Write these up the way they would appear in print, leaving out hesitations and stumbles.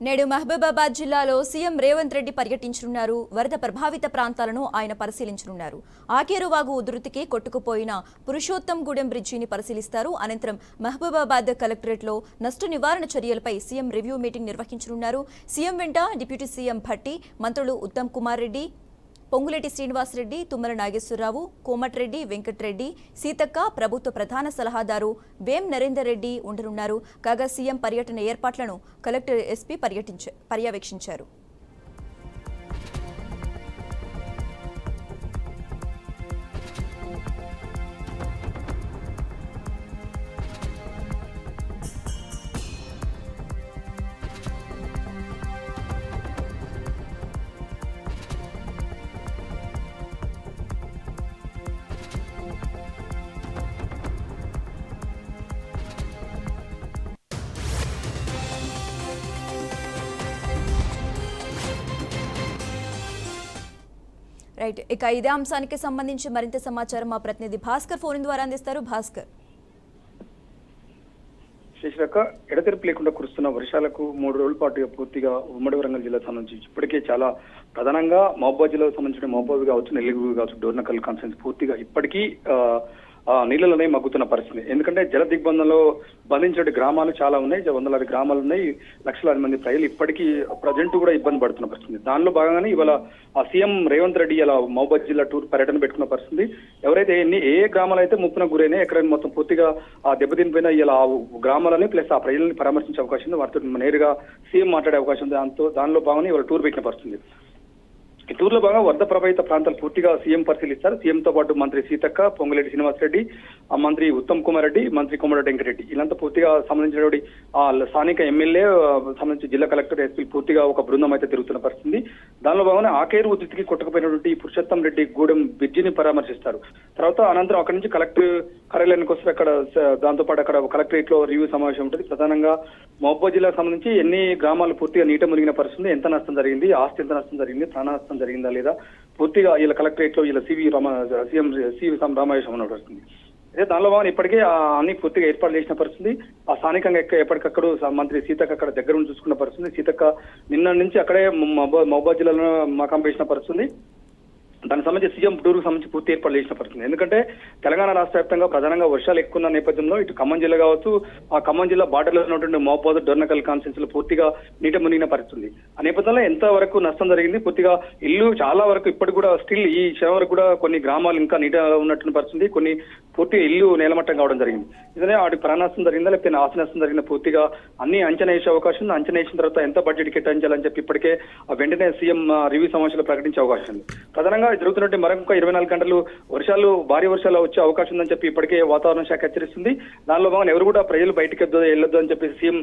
నేడు మహబూబాబాద్ జిల్లాలో సీఎం రేవంత్ రెడ్డి పర్యటించనున్నారు. వరద ప్రభావిత ప్రాంతాలను ఆయన పరిశీలించనున్నారు. ఆకేరువాగు ఉధృతికి కొట్టుకుపోయిన పురుషోత్తంగూడెం బ్రిడ్జిని పరిశీలిస్తారు. అనంతరం మహబూబాబాద్ కలెక్టరేట్లో నష్ట నివారణ చర్యలపై సీఎం రివ్యూ మీటింగ్ నిర్వహించనున్నారు. సీఎం వెంట డిప్యూటీ సీఎం భట్టి, మంత్రులు ఉత్తమ్ కుమార్ రెడ్డి, పొంగులేటి శ్రీనివాసరెడ్డి, తుమ్మల నాగేశ్వరరావు, కోమటిరెడ్డి వెంకటరెడ్డి, సీతక్క, ప్రభుత్వ ప్రధాన సలహాదారు వేం నరేందర్ రెడ్డి ఉండనున్నారు. కాగా సీఎం పర్యటన ఏర్పాట్లను కలెక్టర్ ఎస్పీ పర్యవేక్షించారు. రైట్, ఇక ఇదే అంశానికి సంబంధించి మరింత సమాచారం మా ప్రతినిధి భాస్కర్ ఫోన్ ద్వారా అందిస్తారు. భాస్కర్, శేషరక్క, ఎడతెరిపి లేకుండా కురుస్తున్న వర్షాలకు 3 రోజుల పాటుగా పూర్తిగా ఉమ్మడి వరంగల్ జిల్లాకు సంబంధించి ఇప్పటికే చాలా ప్రధానంగా మహబూబాబాద్ జిల్లాకు సంబంధించిన మహబూబాబాద్ కావచ్చు, నెల్లూరు కావచ్చు, డోర్నకల్ కాన్ఫరెన్స్ పూర్తిగా ఇప్పటికీ నీళ్లలోనే మగ్గుతున్న పరిస్థితి. ఎందుకంటే జల దిగ్బంధంలో బంధించే గ్రామాలు చాలా ఉన్నాయి, వందలాది గ్రామాలు ఉన్నాయి, లక్షలాది మంది ప్రజలు ఇప్పటికీ ప్రజెంట్ కూడా ఇబ్బంది పడుతున్న పరిస్థితి. దానిలో భాగంగానే ఇవాళ సీఎం రేవంత్ రెడ్డి ఇలా మహబూబాబాద్ జిల్లా టూర్ పర్యటన పెట్టుకున్న పరిస్థితి. ఎవరైతే ఏ గ్రామాలు అయితే ముప్పున గురైనా ఎక్కడ మొత్తం పూర్తిగా దెబ్బతినిపోయినా ఇలా గ్రామాలని ప్లస్ ఆ ప్రజల్ని పరామర్శించే అవకాశం ఉంది, వారితో నేరుగా సీఎం మాట్లాడే అవకాశం ఉంది. దానిలో భాగంగా ఇవాళ టూర్ పెట్టిన పరిస్థితి. ఈ టూర్లో భాగంగా వరద ప్రభావిత ప్రాంతాలు పూర్తిగా సీఎం పరిశీలిస్తారు. సీఎంతో పాటు మంత్రి సీతక్క, పొంగులేటి శ్రీనివాసరెడ్డి, మంత్రి ఉత్తమ్ కుమార్ రెడ్డి, మంత్రి కోమటిరెడ్డి వెంకటరెడ్డి వీళ్ళంతా పూర్తిగా సంబంధించినటువంటి స్థానిక ఎమ్మెల్యే సంబంధించి జిల్లా కలెక్టర్, ఎస్పీ పూర్తిగా ఒక బృందం అయితే తిరుగుతున్న పరిస్థితి. దానిలో భాగంగా ఆకేరు ఉధృతికి కొట్టుకుపోయినటువంటి పురుషోత్తం రెడ్డి గూడెం బ్రిడ్జిని పరామర్శిస్తారు. తర్వాత అనంతరం అక్కడి నుంచి కలెక్టర్ కార్యాలయానికి వస్తే అక్కడ దాంతోపాటు అక్కడ కలెక్టరేట్ లో రివ్యూ సమావేశం ఉంటుంది. ప్రధానంగా మహబూబాబాద్ జిల్లాకు సంబంధించి ఎన్ని గ్రామాలు పూర్తిగా నీట మునిగిన పరిస్థితి, ఎంత నష్టం జరిగింది, ఆస్తి ఎంత నష్టం జరిగింది, ప్రాణ నష్టం జరిగిందా లేదా, పూర్తిగా వీళ్ళ కలెక్టరేట్ లో వీళ్ళ సీఎం సమావేశం ఉన్నటువంటి. అయితే దానిలో భాగంగా ఇప్పటికే అన్ని పూర్తిగా ఏర్పాటు చేసిన పరిస్థితి. ఆ స్థానికంగా ఎప్పటికక్కడ మంత్రి సీతక్క అక్కడ దగ్గర నుంచి చూసుకున్న పరిస్థితి. సీతక్క నిన్న నుంచి అక్కడే మహబూబాబాద్ జిల్లాలో మకాం వేసిన పరిస్థితి. దానికి సంబంధించి సీఎం టూర్కు సంబంధించి పూర్తి ఏర్పాటు చేసిన పరిస్థితి. ఎందుకంటే తెలంగాణ రాష్ట్ర వ్యాప్తంగా ప్రధానంగా వర్షాలు ఎక్కువ నేపథ్యంలో ఇటు ఖమ్మం జిల్లా కావచ్చు, ఆ ఖమ్మం జిల్లా బార్డర్లో ఉన్నటువంటి మహబూబాబాద్, డోర్నకల్ కాన్ఫరెన్స్ లో పూర్తిగా నీట మునిగిన పరిస్థితి. ఆ నేపథ్యంలో ఎంత వరకు నష్టం జరిగింది, పూర్తిగా ఇల్లు చాలా వరకు ఇప్పటికి కూడా స్టిల్ ఈ క్షణం వరకు కూడా కొన్ని గ్రామాలు ఇంకా నీట ఉన్నటువంటి పరిస్థితి, కొన్ని పూర్తిగా ఇల్లు నేలమట్టం కావడం జరిగింది. ఇదే వాటి ప్రాణ నష్టం జరిగిందా లేకపోతే ఆస్తి నష్టం జరిగిందా పూర్తిగా అన్ని అంచనా వేసే అవకాశం ఉంది. అంచనా వేసిన తర్వాత ఎంత బడ్జెట్ కేటాయించాలని చెప్పి ఇప్పటికే వెంటనే సీఎం రివ్యూ సమావేశంలో ప్రకటించే అవకాశం ఉంది. ప్రధానంగా జరుగుతున్నట్టు మరొక 24 గంటలు భారీ వర్షాలు వచ్చే అవకాశం ఉందని చెప్పి ఇప్పటికే వాతావరణ శాఖ హెచ్చరిస్తుంది. దానిలో భాగంగా ఎవరు కూడా ప్రజలు బయటకు వెళ్ళొద్దు అని చెప్పి సీఎం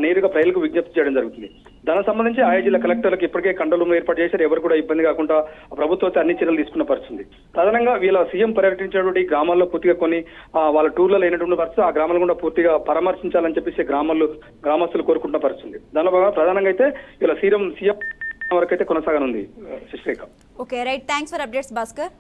నేరుగా ప్రజలకు విజ్ఞప్తి చేయడం జరుగుతుంది. దానికి సంబంధించి ఆయా జిల్లా కలెక్టర్లకు ఇప్పటికే కంట్రోల్ రూమ్ ఏర్పాటు చేశారు. ఎవరు కూడా ఇబ్బంది కాకుండా ప్రభుత్వం అన్ని చర్యలు తీసుకున్న పరిస్థితి. ప్రధానంగా వీళ్ళ సీఎం పర్యటించినటువంటి గ్రామాల్లో పూర్తిగా కొన్ని వాళ్ళ టూర్లో లేనటువంటి పరిస్థితి, ఆ గ్రామాలు కూడా పూర్తిగా పరామర్శించాలని చెప్పేసి గ్రామస్తులు కోరుకుంటున్న పరిస్థితి. దానిలో భాగంగా ప్రధానంగా అయితే వీళ్ళ సీఎం వరకు అయితే కొనసాగనుంది. Sasirekha. Okay, right, thanks for updates Bhaskar.